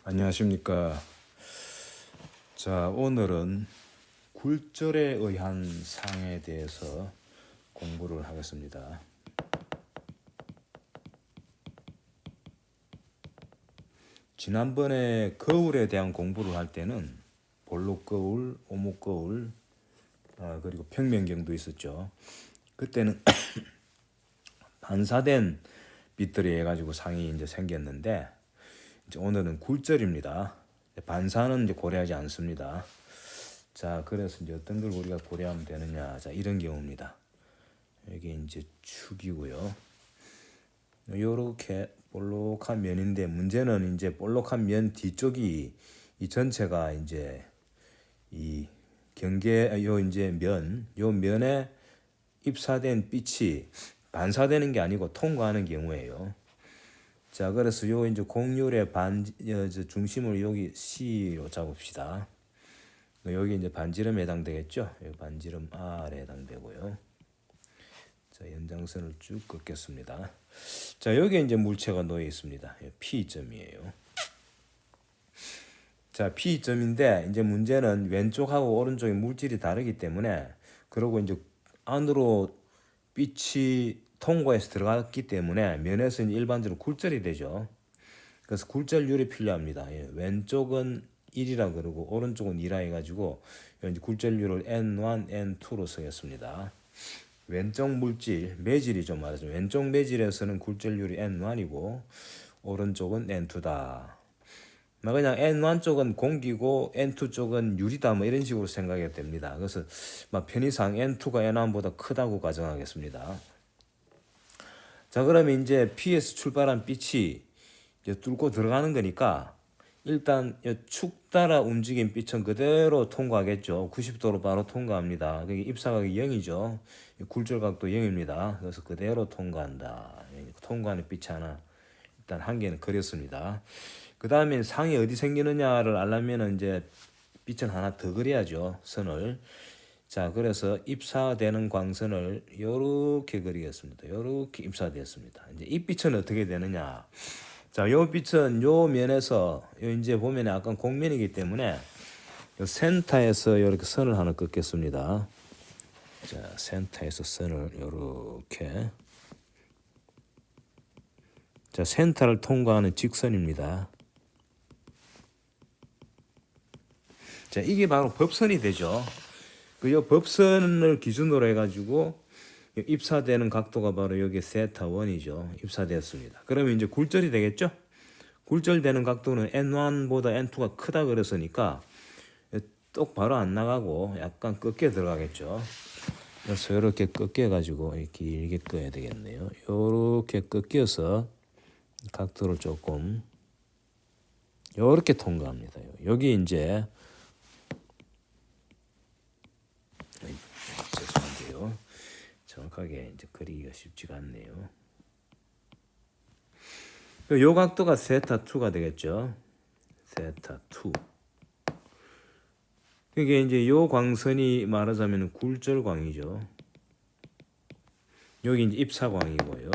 안녕하십니까. 자, 오늘은 굴절에 의한 상에 대해서 공부를 하겠습니다. 지난번에 거울에 대한 공부를 할 때는 볼록거울, 오목거울, 그리고 평면경도 있었죠. 그때는 반사된 빛들이 해가지고 상이 이제 생겼는데, 이제 오늘은 굴절입니다. 반사는 이제 고려하지 않습니다. 자, 그래서 이제 어떤 걸 우리가 고려하면 되느냐. 자, 이런 경우입니다. 여기 이제 축이고요. 요렇게 볼록한 면인데, 문제는 이제 볼록한 면 뒤쪽이 이 전체가 이제 이 요 이제 요 면에 입사된 빛이 반사되는 게 아니고 통과하는 경우에요. 자, 그래서 요 이제 곡률의 중심을 여기 C로 잡읍시다. 여기 이제 반지름에 해당되겠죠. 여기 반지름 R에 해당되고요. 자, 연장선을 쭉 긋겠습니다. 자, 여기 이제 물체가 놓여 있습니다. P점이에요. 자, P점인데 이제 문제는 왼쪽하고 오른쪽의 물질이 다르기 때문에, 그리고 이제 안으로 빛이 통과해서 들어갔기 때문에 면에서 일반적으로 굴절이 되죠. 그래서 굴절률이 필요합니다. 왼쪽은 1이라 그러고 오른쪽은 2라 해가지고 이제 굴절률을 N1, N2로 쓰겠습니다. 왼쪽 물질, 매질이죠 말하자면. 왼쪽 매질에서는 굴절률이 N1이고 오른쪽은 N2다. 그냥 N1 쪽은 공기고 N2 쪽은 유리다, 뭐 이런 식으로 생각해도 됩니다. 그래서 편의상 N2가 N1보다 크다고 가정하겠습니다. 자, 그러면 이제 P에서 출발한 빛이 이제 뚫고 들어가는 거니까, 일단 축 따라 움직인 빛은 그대로 통과하겠죠. 90도로 바로 통과합니다. 그게 입사각이 0이죠. 굴절각도 0입니다. 그래서 그대로 통과한다. 통과하는 빛이 하나, 일단 한 개는 그렸습니다. 그 다음에 상이 어디 생기느냐를 알려면 이제 빛은 하나 더 그려야죠. 선을. 자, 그래서 입사되는 광선을 요렇게 그리겠습니다. 요렇게 입사되었습니다. 이제 이 빛은 어떻게 되느냐? 자, 요 빛은 요 면에서 요 이제 보면 약간 곡면이기 때문에 요 센터에서 요렇게 선을 하나 긋겠습니다. 자, 센터에서 선을 요렇게. 자, 센터를 통과하는 직선입니다. 자, 이게 바로 법선이 되죠. 요 법선을 기준으로 해가지고 입사되는 각도가 바로 여기 세타1이죠. 입사되었습니다. 그러면 이제 굴절이 되겠죠? 굴절되는 각도는 N1보다 N2가 크다 그랬으니까 똑바로 안 나가고 약간 꺾여 들어가겠죠. 그래서 이렇게 꺾여가지고 길게 꺼야 되겠네요. 이렇게 꺾여서 각도를 조금 이렇게 통과합니다. 여기 이제 죄송한데요. 정확하게 이제 그리기가 쉽지가 않네요. 요 각도가 세타2가 되겠죠. 세타2. 그게 이제 요 광선이 말하자면 굴절광이죠. 여기 이제 입사광이고요.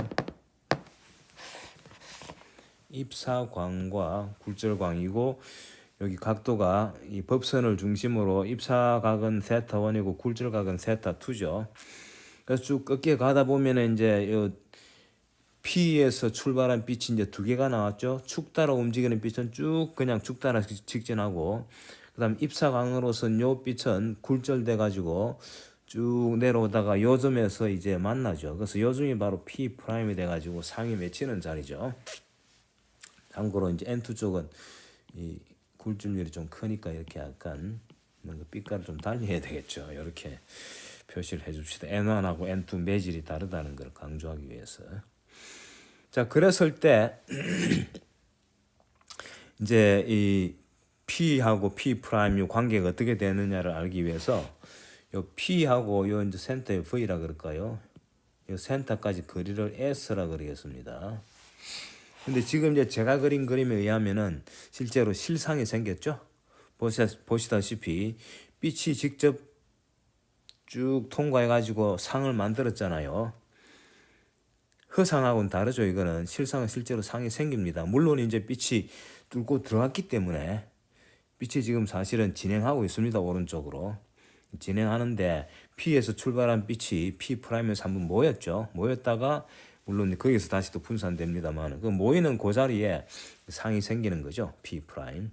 입사광과 굴절광이고, 여기 각도가 이 법선을 중심으로 입사각은 세타1이고 굴절각은 세타2죠. 그래서 쭉 꺾여 가다 보면 이제 요 P에서 출발한 빛이 이제 두 개가 나왔죠. 축 따라 움직이는 빛은 쭉 그냥 축 따라 직진하고, 그다음 입사광으로선 요 빛은 굴절돼 가지고 쭉 내려오다가 요 점에서 이제 만나죠. 그래서 요 점이 바로 P 프라임이 돼 가지고 상이 맺히는 자리죠. 참고로 이제 N2 쪽은 이 굴절률이 좀 크니까 이렇게 약간 뭔가 빛깔을 좀 달리해야 되겠죠. 이렇게 표시를 해줍시다. N1하고 N2 매질이 다르다는 걸 강조하기 위해서. 자, 그랬을 때 이제 이 P하고 P 프라임 요 관계가 어떻게 되느냐를 알기 위해서 요 P하고 요 이제 센터의 V라 그럴까요? 요 센터까지 거리를 S라 그리겠습니다. 근데 지금 이제 제가 그린 그림에 의하면은 실제로 실상이 생겼죠? 보시다시피 빛이 직접 쭉 통과해가지고 상을 만들었잖아요. 허상하고는 다르죠. 이거는 실상은 실제로 상이 생깁니다. 물론 이제 빛이 뚫고 들어갔기 때문에 빛이 지금 사실은 진행하고 있습니다. 오른쪽으로 진행하는데 P에서 출발한 빛이 P 프라임에서 한번 모였죠. 모였다가 물론 거기서 다시 또 분산됩니다만 그 모이는 그 자리에 상이 생기는 거죠. P 프라임.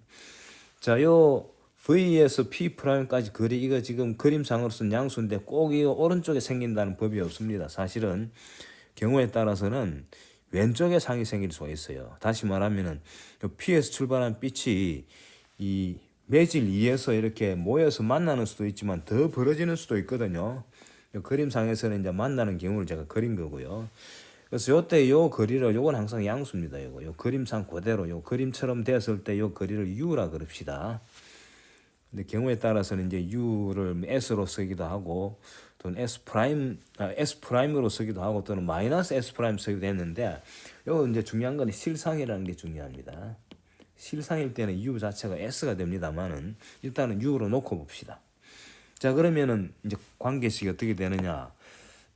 자, 요 V에서 P 프라임까지 거리 이거 지금 그림상으로서는 양수인데 꼭 이거 오른쪽에 생긴다는 법이 없습니다. 사실은 경우에 따라서는 왼쪽에 상이 생길 수가 있어요. 다시 말하면은 P에서 출발한 빛이 이 매질 2에서 이렇게 모여서 만나는 수도 있지만 더 벌어지는 수도 있거든요. 그림상에서는 이제 만나는 경우를 제가 그린 거고요. 그래서 요때 요 거리를 요건 항상 양수입니다. 요 그림상 그대로 요 그림처럼 됐을 때 요 거리를 U라 그럽시다. 근데 경우에 따라서는 이제 U를 S로 쓰기도 하고 또는 S 프라임으로 쓰기도 하고 또는 마이너스 S 프라임 쓰기도 했는데 요 이제 중요한 건 실상이라는 게 중요합니다. 실상일 때는 U 자체가 S가 됩니다만은 일단은 U로 놓고 봅시다. 자, 그러면은 이제 관계식이 어떻게 되느냐?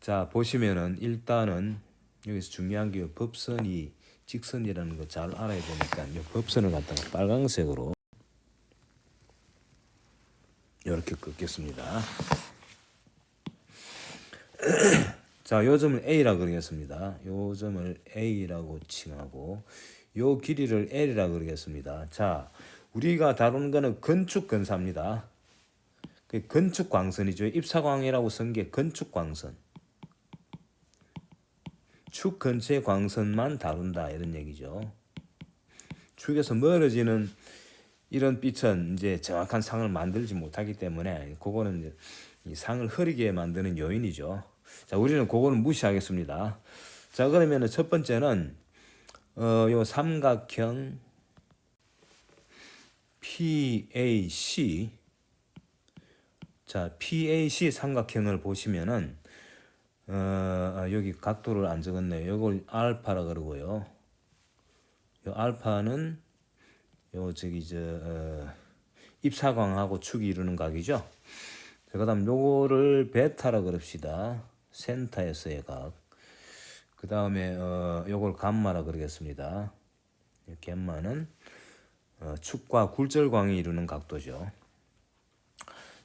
자, 보시면은 일단은 여기서 중요한 게 법선이 직선이라는 거 잘 알아야 되니까 이 법선을 갖다가 빨강색으로 이렇게 긋겠습니다. 자, 요 점을 A라 그러겠습니다. 요 점을 A라고 칭하고 요 길이를 L이라 그러겠습니다. 자, 우리가 다루는 거는 건축 건사입니다. 그 건축 광선이죠. 입사광이라고 쓴 게 건축 광선. 축 근처의 광선만 다룬다 이런 얘기죠. 축에서 멀어지는 이런 빛은 이제 정확한 상을 만들지 못하기 때문에 그거는 이제 이 상을 흐리게 만드는 요인이죠. 자, 우리는 그거는 무시하겠습니다. 자, 그러면은 첫 번째는 요 삼각형 PAC. 자, PAC 삼각형을 보시면은 여기 각도를 안 적었네요. 이걸 알파라 그러고요. 요 알파는 요 저기 입사광하고 축이 이루는 각이죠. 자, 그다음 요거를 베타라 그럽시다. 센터에서의 각. 그다음에 요걸 감마라 그러겠습니다. 감마는 축과 굴절광이 이루는 각도죠.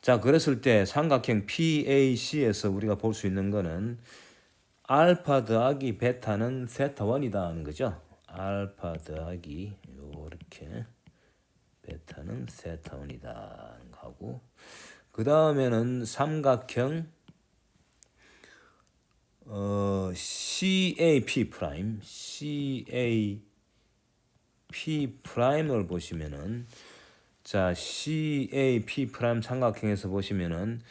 자, 그랬을 때 삼각형 PAC에서 우리가 볼 수 있는 거는 알파 더하기 베타는 세타 1이다 하는 거죠. 알파 더하기 요렇게 베타는 세타 1이다 하는 거고, 그 다음에는 삼각형 CAP 프라임, CAP 프라임을 보시면은, 자, CAP 프라임 삼각형에서 보시면은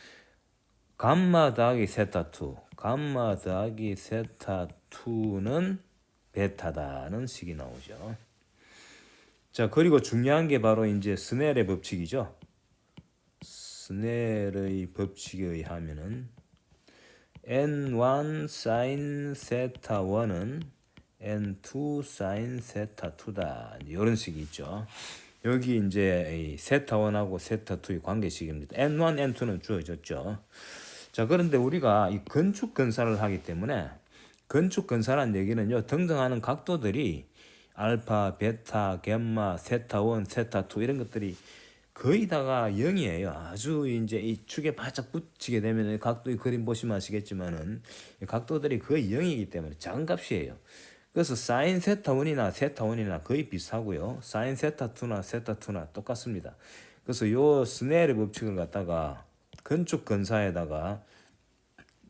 감마 더하기 세타 2, 감마 더하기 세타 2는 베타다는 식이 나오죠. 자, 그리고 중요한 게 바로 이제 스넬의 법칙이죠. 스넬의 법칙에 의하면은 N1 sin 세타 1은 N2 sin 세타 2다. 이런 식이 있죠. 여기 이제 세타 1하고 세타 2의 관계식입니다. N1, N2는 주어졌죠. 자, 그런데 우리가 이 건축 건사를 하기 때문에 건축 건사란 얘기는요, 등등하는 각도들이 알파, 베타, 갬마, 세타 1, 세타 2 이런 것들이 거의 다가 0이에요. 아주 이제 이 축에 바짝 붙이게 되면 각도의 그림 보시면 아시겠지만은 각도들이 거의 0이기 때문에 작은 값이에요. 그래서 사인 세타 1이나 세타 1이나 거의 비슷하고요. 사인 세타 2나 세타 2나 똑같습니다. 그래서 요 스넬의 법칙을 갖다가 건축 건사에다가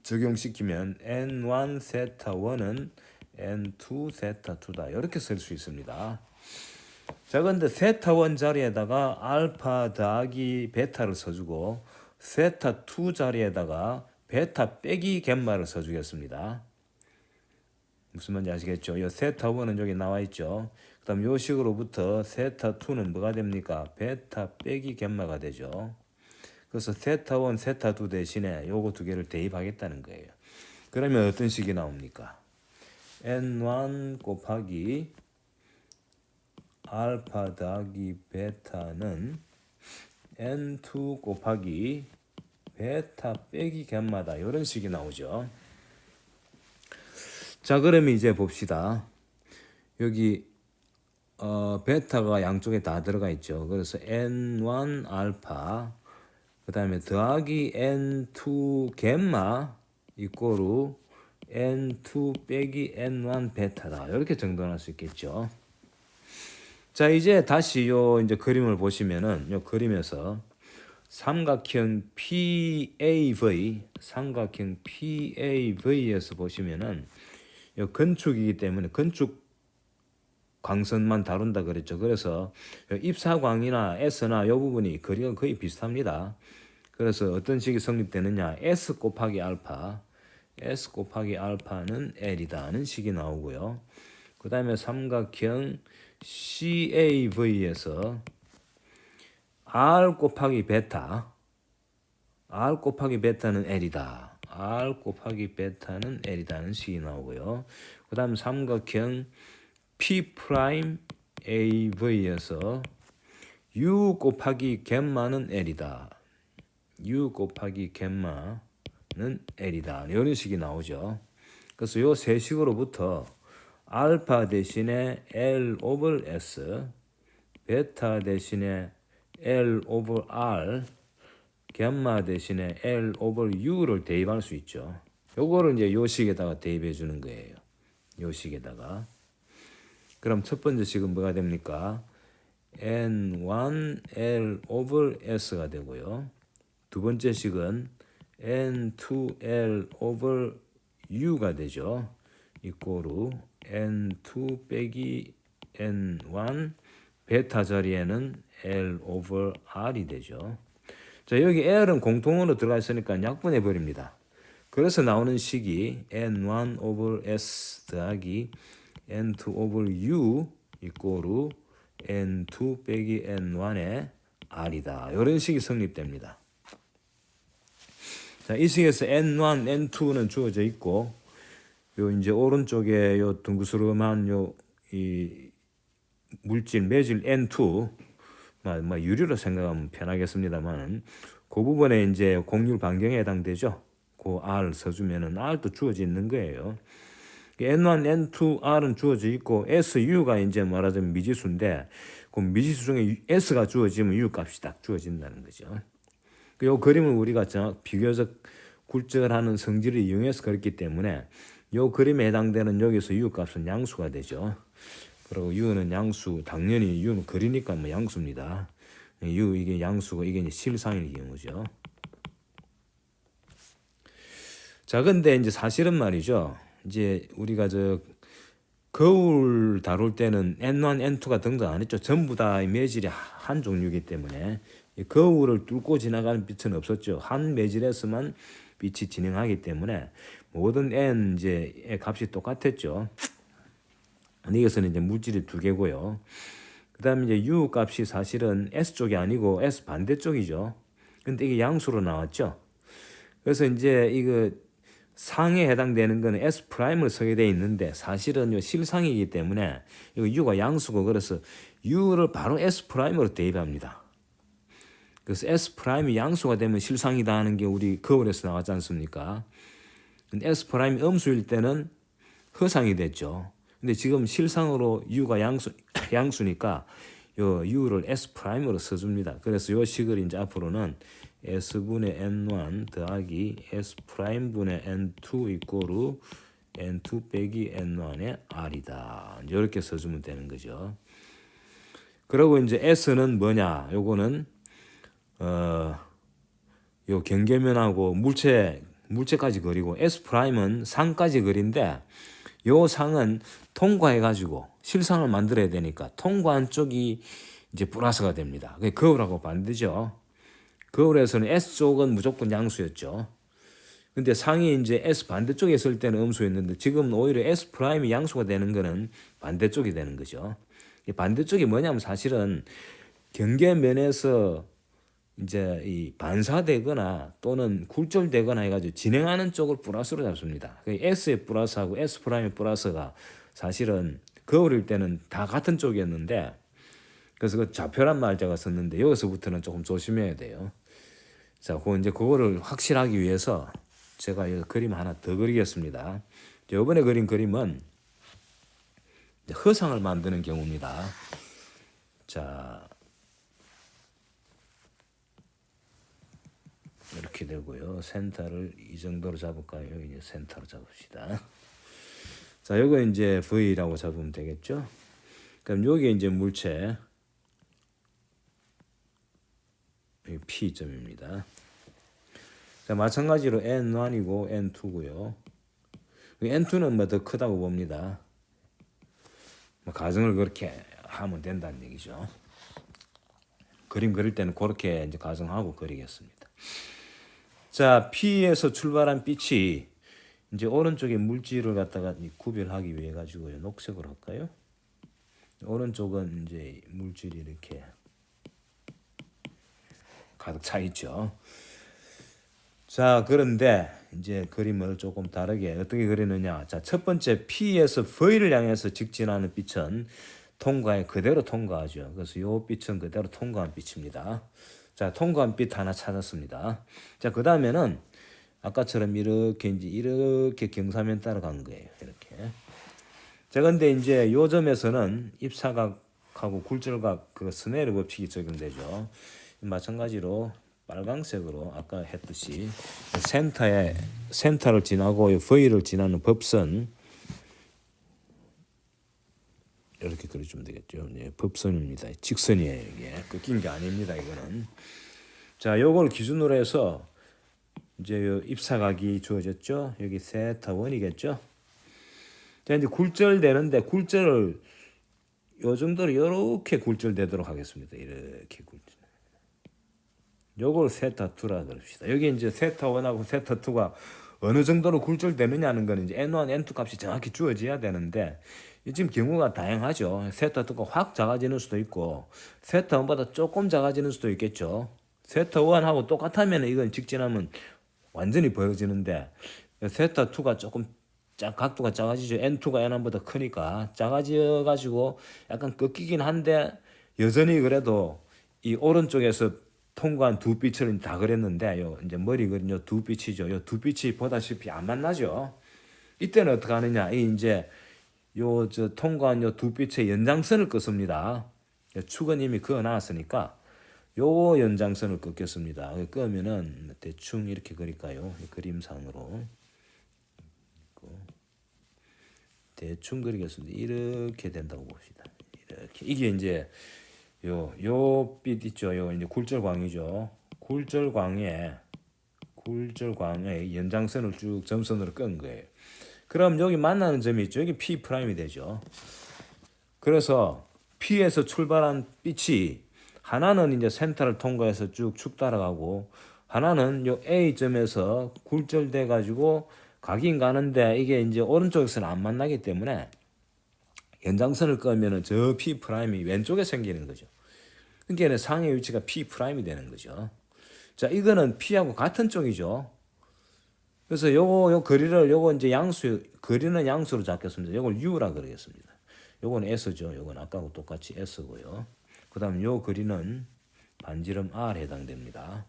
적용시키면 N1 세타 1은 N2 세타 2다. 이렇게 쓸 수 있습니다. 자, 근데 세타 1 자리에다가 알파 더하기 베타를 써주고 세타 2 자리에다가 베타 빼기 갬마를 써주겠습니다. 무슨 말인지 아시겠죠? 이 세타 1은 여기 나와 있죠. 그 다음 요 식으로부터 세타 2는 뭐가 됩니까? 베타 빼기 갬마가 되죠. 그래서 세타 1, 세타 2 대신에 요거 두 개를 대입하겠다는 거예요. 그러면 어떤 식이 나옵니까? N1 곱하기 알파 더하기 베타는 N2 곱하기 베타 빼기 갬마다. 이런 식이 나오죠. 자, 그러면 이제 봅시다. 여기 베타가 양쪽에 다 들어가 있죠. 그래서 N1 알파 그 다음에 더하기 N2 겜마 이꼬르 N2 빼기 N1 베타다. 이렇게 정돈할 수 있겠죠. 자, 이제 다시 요 이제 그림을 보시면은 요 그림에서 삼각형 PAV에서 보시면은 요 건축이기 때문에 건축 광선만 다룬다 그랬죠. 그래서 입사광이나 S나 요 부분이 거리가 거의 비슷합니다. 그래서 어떤 식이 성립되느냐? S 곱하기 알파는 L이다는 식이 나오고요. 그 다음에 삼각형 CAV에서 R 곱하기 베타는 L이다. R 곱하기 베타는 L이다는 식이 나오고요. 그 다음 삼각형 P'AV에서 U 곱하기 겜마는 L이다. U 곱하기 겜마는 L이다. 이런 식이 나오죠. 그래서 요 세 식으로부터 알파 대신에 L 오버 S, 베타 대신에 L 오버 R, 겜마 대신에 L 오버 U를 대입할 수 있죠. 요거를 이제 요 식에다가 대입해 주는 거예요. 요 식에다가. 그럼 첫 번째 식은 뭐가 됩니까? N1 L 오버 S가 되고요. 두 번째 식은 N2 L 오버 U가 되죠. 이꼬르 N2 빼기 N1 베타 자리에는 L 오버 R이 되죠. 자, 여기 L은 공통으로 들어가 있으니까 약분해 버립니다. 그래서 나오는 식이 N1 오버 S 더하기 N2 오버 U 이꼬르 N2 빼기 N1의 R이다. 이런 식이 성립됩니다. 자, 이 식에서 N1, N2는 주어져 있고, 요 이제 오른쪽에 요 둥그스름한 요 이 물질 매질 N2, 유리로 생각하면 편하겠습니다만, 그 부분에 이제 공률 반경에 해당되죠. 그 R 써주면은 R도 주어져 있는 거예요. N1, N2, R은 주어져 있고 SU가 이제 말하자면 미지수인데 그 미지수 중에 S가 주어지면 U 값이 딱 주어진다는 거죠. 이 그림을 우리가 비교적 굴절하는 성질을 이용해서 그렸기 때문에 이 그림에 해당되는 여기서 U 값은 양수가 되죠. 그리고 U는 양수, 당연히 U는 그리니까 뭐 양수입니다. U 이게 양수고 이게 이제 실상의 경우죠. 자, 근데 이제 사실은 말이죠. 이제 우리가 거울 다룰 때는 N1, N2가 등장 안 했죠. 전부 다 매질이 한 종류이기 때문에 거울을 뚫고 지나가는 빛은 없었죠. 한 매질에서만 빛이 진행하기 때문에 모든 N 이제 값이 똑같았죠. 여기서는 이제 물질이 두 개고요. 그다음에 이제 U 값이 사실은 S 쪽이 아니고 S 반대쪽이죠. 근데 이게 양수로 나왔죠. 그래서 이제 이거 상에 해당되는 거는 S 프라임을 쓰게 돼 있는데 사실은 요 실상이기 때문에 이거 U가 양수고 그래서 U를 바로 S 프라임으로 대입합니다. 그래서 S 프라임이 양수가 되면 실상이다 하는 게 우리 거울에서 나왔지 않습니까? 근데 S 프라임이 음수일 때는 허상이 됐죠. 근데 지금 실상으로 U가 양수니까 요 U를 S 프라임으로 써줍니다. 그래서 요 식을 이제 앞으로는 S분의 N1 더하기 S 프라임분의 N2 이꼬르 N2 빼기 N1의 R이다. 이렇게 써주면 되는 거죠. 그리고 이제 S는 뭐냐? 요거는 요 경계면하고 물체까지 그리고 S 프라임은 상까지 그린데 요 상은 통과해가지고 실상을 만들어야 되니까 통과한 쪽이 이제 플러스가 됩니다. 그게 거울하고 반대죠. 거울에서는 S 쪽은 무조건 양수였죠. 근데 상이 이제 S 반대쪽에 있을 때는 음수였는데 지금 오히려 S 프라임이 양수가 되는 거는 반대쪽이 되는 거죠. 반대쪽이 뭐냐면 사실은 경계면에서 이제 이 반사되거나 또는 굴절되거나 해가지고 진행하는 쪽을 플러스로 잡습니다. S의 플러스하고 S 프라임의 플러스가 사실은 거울일 때는 다 같은 쪽이었는데 그래서 그 좌표란 말자가 썼는데 여기서부터는 조금 조심해야 돼요. 자, 이제 그거를 확실하기 위해서 제가 이 그림 하나 더 그리겠습니다. 이번에 그린 그림은 허상을 만드는 경우입니다. 자, 이렇게 되고요. 센터를 이 정도로 잡을까요? 이제 센터로 잡읍시다. 자, 요거 이제 V라고 잡으면 되겠죠? 그럼 요게 이제 물체 P점입니다. 자, 마찬가지로 N1이고 N2고요. N2는 뭐 더 크다고 봅니다. 뭐 가정을 그렇게 하면 된다는 얘기죠. 그림 그릴 때는 그렇게 이제 가정하고 그리겠습니다. 자, P에서 출발한 빛이 이제 오른쪽에 물질을 갖다가 구별하기 위해 가지고요. 녹색으로 할까요? 오른쪽은 이제 물질이 이렇게 가득 차 있죠. 자, 그런데 이제 그림을 조금 다르게 어떻게 그리느냐. 자, 첫 번째 P에서 V를 향해서 직진하는 빛은 통과에 그대로 통과하죠. 그래서 요 빛은 그대로 통과한 빛입니다. 자, 통과한 빛 하나 찾았습니다. 자, 그 다음에는 아까처럼 이렇게 이제 이렇게 경사면 따라간 거예요. 이렇게. 자, 근데 이제 요 점에서는 입사각하고 굴절각 그 스네일 법칙이 적용되죠. 마찬가지로 빨강색으로 아까 했듯이 센터를 지나고 V를 지나는 법선 이렇게 그려주면 되겠죠. 네, 법선입니다. 직선이에요. 이게 꺾인 게 아닙니다. 이거는. 자, 요걸 기준으로 해서 이제 요 입사각이 주어졌죠. 여기 세타 1이겠죠. 자, 이제 굴절되는데 굴절을 요 정도로 이렇게 굴절되도록 하겠습니다. 이렇게 굴절. 요걸 세타 2라 그럽시다. 여기 이제 세타 1하고 세타 2가 어느 정도로 굴절되느냐는 거는 이제 N1, N2 값이 정확히 주어져야 되는데 지금 경우가 다양하죠. 세타 2가 확 작아지는 수도 있고 세타 1보다 조금 작아지는 수도 있겠죠. 세타 1하고 똑같으면 이건 직진하면 완전히 벌어지는데 세타 2가 조금 각도가 작아지죠. N2가 N1보다 크니까 작아져 가지고 약간 꺾이긴 한데 여전히 그래도 이 오른쪽에서 통과한 두 빛을 다 그렸는데 요 이제 머리 그린 요 두 빛이죠. 요 두 빛이 보다시피 안 만나죠. 이때는 어떻게 하느냐? 이 이제 요 저 통과한 요 두 빛의 연장선을 끄습니다. 축은 이미 그어 놨으니까 요 연장선을 끄겠습니다. 끄면은 대충 이렇게 그릴까요? 그림상으로 대충 그리겠습니다. 이렇게 된다고 봅시다. 이렇게 이게 이제 요 빛 있죠. 요 이제 굴절광이죠. 굴절광의 연장선을 쭉 점선으로 끈 거예요. 그럼 여기 만나는 점이 있죠. 여기 P 프라임이 되죠. 그래서 P에서 출발한 빛이 하나는 이제 센터를 통과해서 쭉 따라가고 하나는 요 A 점에서 굴절돼 가지고 가긴 가는데 이게 이제 오른쪽에서는 안 만나기 때문에 연장선을 끄면은 저 P 프라임이 왼쪽에 생기는 거죠. 그러니까 상의 위치가 P 프라임이 되는 거죠. 자, 이거는 P하고 같은 쪽이죠. 그래서 요 거리를 요거 이제 거리는 양수로 잡겠습니다. 요걸 U라 그러겠습니다. 요건 S죠. 요건 아까하고 똑같이 S고요. 그다음 요 거리는 반지름 R 해당됩니다.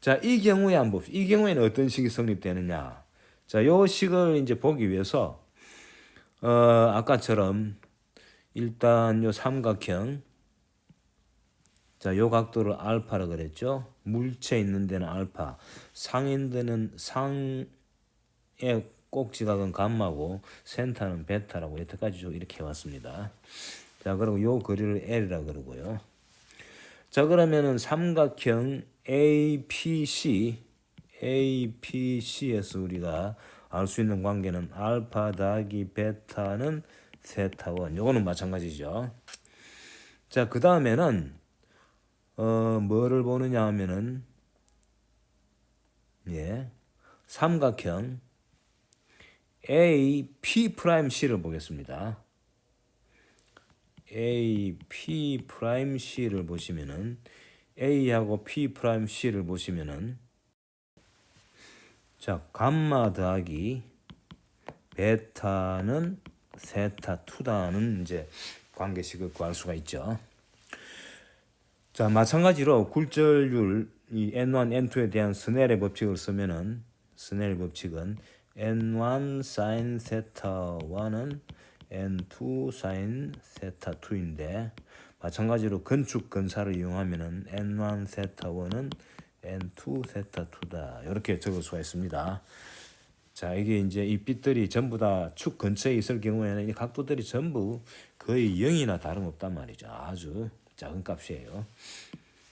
자, 이 경우에 한번 봅시다. 이 경우에는 어떤 식이 성립되느냐? 자, 요 식을 이제 보기 위해서 아까처럼 일단 요 삼각형 자, 요 각도를 알파라 그랬죠. 물체 있는 데는 알파, 상인데는 상의 꼭지각은 감마고 센터는 베타라고 여태까지 이렇게 해왔습니다. 자, 그리고 요 거리를 L이라 그러고요. 자, 그러면은 삼각형 APC에서 우리가 알 수 있는 관계는 알파 더하기 베타는 세타 1. 요거는 마찬가지죠. 자, 그 다음에는 뭐를 보느냐 하면은 삼각형 AP'C를 보겠습니다. AP'C를 보시면은 A하고 P'C를 보시면은 자, 감마 더하기 베타는 세타 2다는 이제 관계식을 구할 수가 있죠. 자, 마찬가지로 굴절률 이 N1, N2에 대한 스넬의 법칙을 쓰면은 스넬 법칙은 N1 sin 세타 1은 N2 사인 세타 2인데 마찬가지로 건축 근사를 이용하면은 N1 세타 1은 N2 세타 2다. 이렇게 적을 수가 있습니다. 자, 이게 이제 이 빛들이 전부 다 축 근처에 있을 경우에는 이 각도들이 전부 거의 0이나 다름없단 말이죠. 아주 작은 값이에요.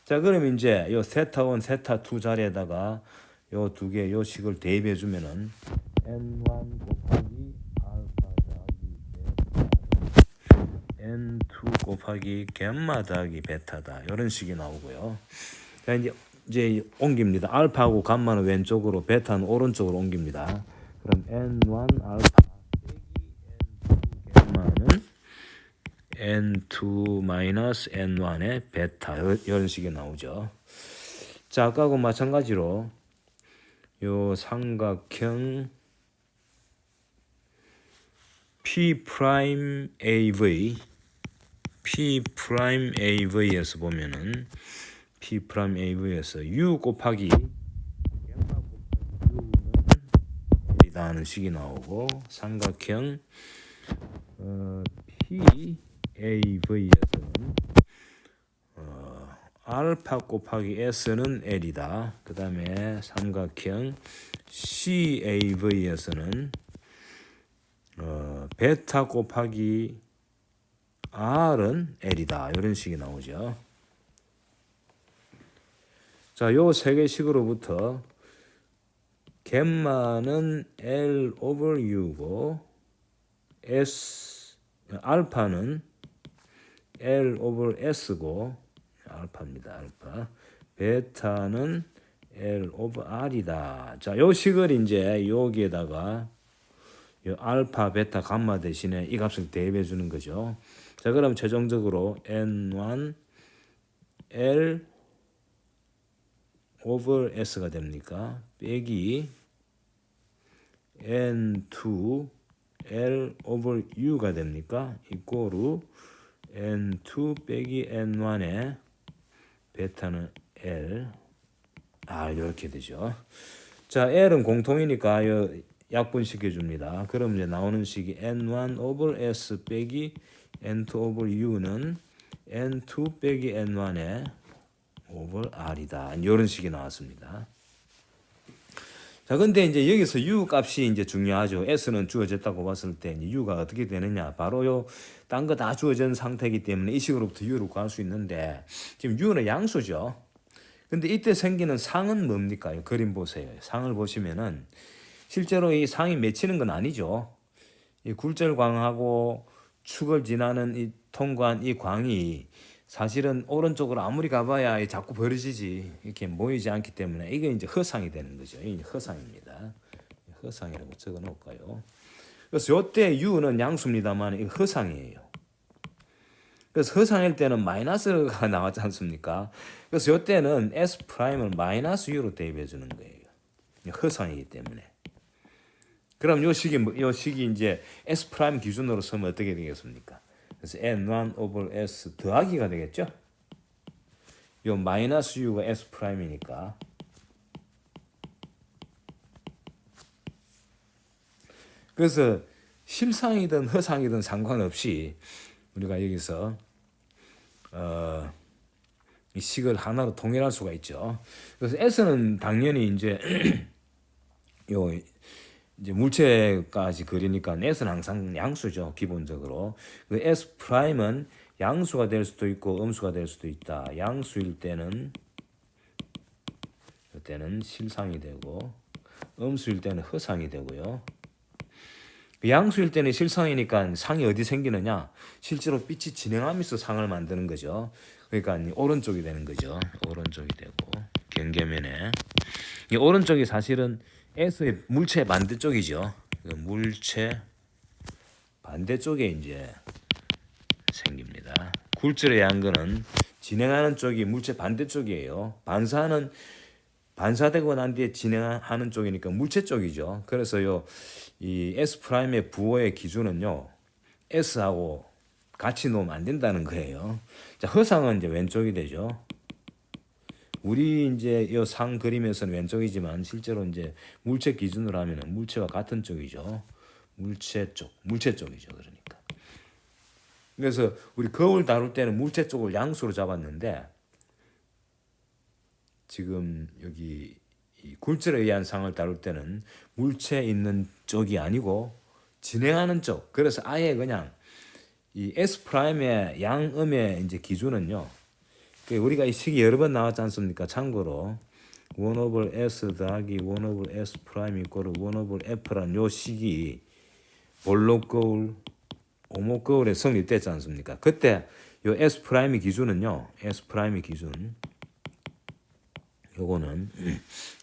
자, 그럼 이제 요 세타 1, 세타 2 자리에다가 요 두 개 요 식을 대입해 주면은 N1 곱하기 알파 더하기 베타 N2 곱하기 갬마 더하기 베타다. 이런 식이 나오고요. 자, 이제 옮깁니다. 알파하고 감마는 왼쪽으로, 베타는 오른쪽으로 옮깁니다. 그럼 N1 알파 빼기 N2 갬마는 N2 마이너스 N1의 베타 이런 식이 나오죠. 자, 아까하고 마찬가지로 요 삼각형 P'AV에서 보면은 P'AV에서 U 곱하기 갬마 곱하기 U는 L이다 하는 식이 나오고 삼각형 PAV에서는 알파 곱하기 S는 L이다. 그 다음에 삼각형 CAV에서는 베타 곱하기 R은 L이다. 이런 식이 나오죠. 자, 요 세 개식으로부터 갬마는 L over U고 알파는 L over S고 알파입니다. 알파. 베타는 L over R이다. 자, 요 식을 이제 여기에다가 요 알파, 베타, 감마 대신에 이 값을 대입해 주는 거죠. 자, 그럼 최종적으로 N1 L over S가 됩니까? 빼기 N2 L over U가 됩니까? 이꼬르 N2 빼기 N1의 베타는 L R 이렇게 되죠. 자, L은 공통이니까 약분시켜 줍니다. 그럼 이제 나오는 식이 N1 over S 빼기 N2 over U는 N2 빼기 N1의 over R이다. 이런 식이 나왔습니다. 자, 근데 이제 여기서 U 값이 이제 중요하죠. S는 주어졌다고 봤을 때 이제 U가 어떻게 되느냐. 바로 딴 거 다 주어진 상태이기 때문에 이 식으로부터 U를 구할 수 있는데 지금 U는 양수죠. 근데 이때 생기는 상은 뭡니까? 이 그림 보세요. 상을 보시면은 실제로 이 상이 맺히는 건 아니죠. 이 굴절광하고 축을 지나는 이 통과한 이 광이 사실은 오른쪽으로 아무리 가봐야 자꾸 벌어지지 이렇게 모이지 않기 때문에 이게 이제 허상이 되는 거죠. 이게 허상입니다. 허상이라고 적어 놓을까요? 그래서 이때 U는 양수입니다만 이거 허상이에요. 그래서 허상일 때는 마이너스가 나왔지 않습니까? 그래서 이때는 S 프라임을 마이너스 U로 대입해 주는 거예요. 허상이기 때문에. 그럼 요 식이 이제 S 프라임 기준으로 쓰면 어떻게 되겠습니까? 그래서 N1 over S 더하기가 되겠죠? 요 마이너스 U가 S 프라임이니까. 그래서 실상이든 허상이든 상관없이 우리가 여기서 이 식을 하나로 통일할 수가 있죠. 그래서 S는 당연히 이제 요 이제 물체까지 그리니까 S는 항상 양수죠. 기본적으로. 그 S 프라임은 양수가 될 수도 있고 음수가 될 수도 있다. 양수일 때는 이때는 실상이 되고 음수일 때는 허상이 되고요. 양수일 때는 실상이니까 상이 어디 생기느냐? 실제로 빛이 진행하면서 상을 만드는 거죠. 그러니까 오른쪽이 되는 거죠. 오른쪽이 되고 경계면에 이 오른쪽이 사실은 S의 물체 반대쪽이죠. 물체 반대쪽에 이제 생깁니다. 굴절의 양근은 진행하는 쪽이 물체 반대쪽이에요. 반사되고 난 뒤에 진행하는 쪽이니까 물체 쪽이죠. 그래서 이 S 프라임의 부호의 기준은요, S하고 같이 놓으면 안 된다는 거예요. 자, 허상은 이제 왼쪽이 되죠. 우리 이제 이 상 그림에서는 왼쪽이지만 실제로 이제 물체 기준으로 하면은 물체와 같은 쪽이죠. 물체 쪽이죠. 그러니까. 그래서 우리 거울 다룰 때는 물체 쪽을 양수로 잡았는데 지금 여기 이 굴절에 의한 상을 다룰 때는 물체 있는 쪽이 아니고 진행하는 쪽. 그래서 아예 그냥 이 S 프라임의 양음의 이제 기준은요. 우리가 이 식이 여러 번 나왔지 않습니까? 참고로 1 over S 더하기 1 over S 프라임 이꼬르 1 over F라는 요 식이 볼록 거울, 오목 거울에 성립됐지 않습니까? 그때 요 S 프라임의 기준은요. S 프라임의 기준. 요거는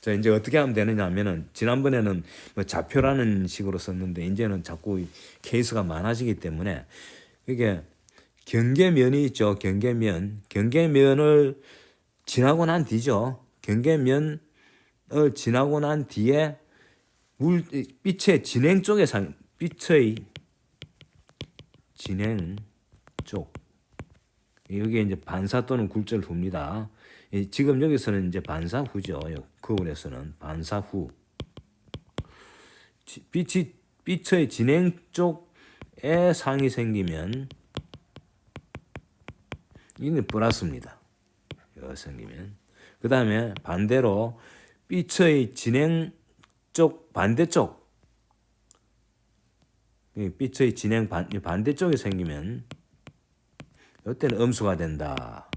자 이제 어떻게 하면 되느냐 하면은 지난번에는 뭐 좌표라는 식으로 썼는데 이제는 자꾸 케이스가 많아지기 때문에 이게 경계면이 있죠. 경계면을 지나고 난 뒤죠. 경계면을 지나고 난 뒤에 빛의 진행 쪽에 빛의 진행 쪽 여기에 이제 반사 또는 굴절 후입니다. 지금 여기서는 이제 반사 후죠. 거울에서는 반사 후. 빛의 진행 쪽에 상이 생기면 이는 플러스입니다. 여기 생기면. 그 다음에 반대로 빛의 진행 쪽 반대쪽 빛의 진행 반대쪽에 생기면 이때는 음수가 된다.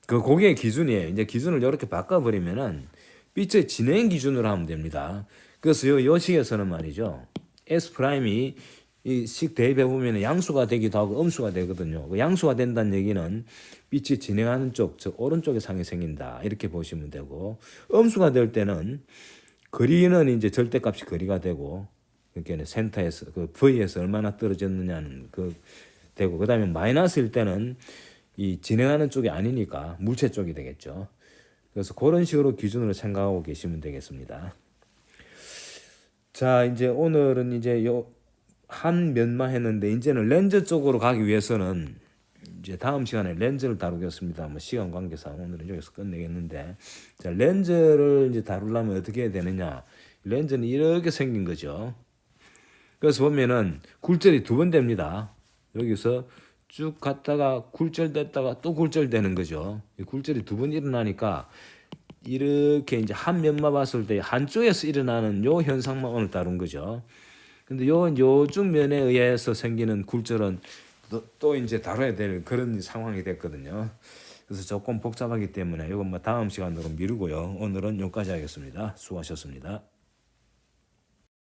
그게 기준이에요. 이제 기준을 이렇게 바꿔버리면은 빛의 진행 기준으로 하면 됩니다. 그래서 요 식에서는 말이죠. S 프라임이 이 식 대입해 보면 양수가 되기도 하고 음수가 되거든요. 그 양수가 된다는 얘기는 빛이 진행하는 쪽, 즉 오른쪽에 상이 생긴다. 이렇게 보시면 되고 음수가 될 때는 거리는 이제 절대값이 거리가 되고 그러니까 센터에서 그 V에서 얼마나 떨어졌느냐는 그 되고 그다음에 마이너스일 때는 이 진행하는 쪽이 아니니까 물체 쪽이 되겠죠. 그래서 그런 식으로 기준으로 생각하고 계시면 되겠습니다. 자, 이제 오늘은 이제 요 한 면만 했는데 이제는 렌즈 쪽으로 가기 위해서는 이제 다음 시간에 렌즈를 다루겠습니다. 뭐 시간 관계상 오늘은 여기서 끝내겠는데 자, 렌즈를 이제 다루려면 어떻게 해야 되느냐? 렌즈는 이렇게 생긴 거죠. 그래서 보면은 굴절이 2번 됩니다. 여기서 쭉 갔다가 굴절됐다가 또 굴절되는 거죠. 굴절이 2번 일어나니까 이렇게 이제 한 면만 봤을 때 한쪽에서 일어나는 요 현상만 오늘 다룬 거죠. 근데 요쪽 면에 의해서 생기는 굴절은 또 이제 다뤄야 될 그런 상황이 됐거든요. 그래서 조금 복잡하기 때문에 이건 뭐 다음 시간으로 미루고요. 오늘은 여기까지 하겠습니다. 수고하셨습니다.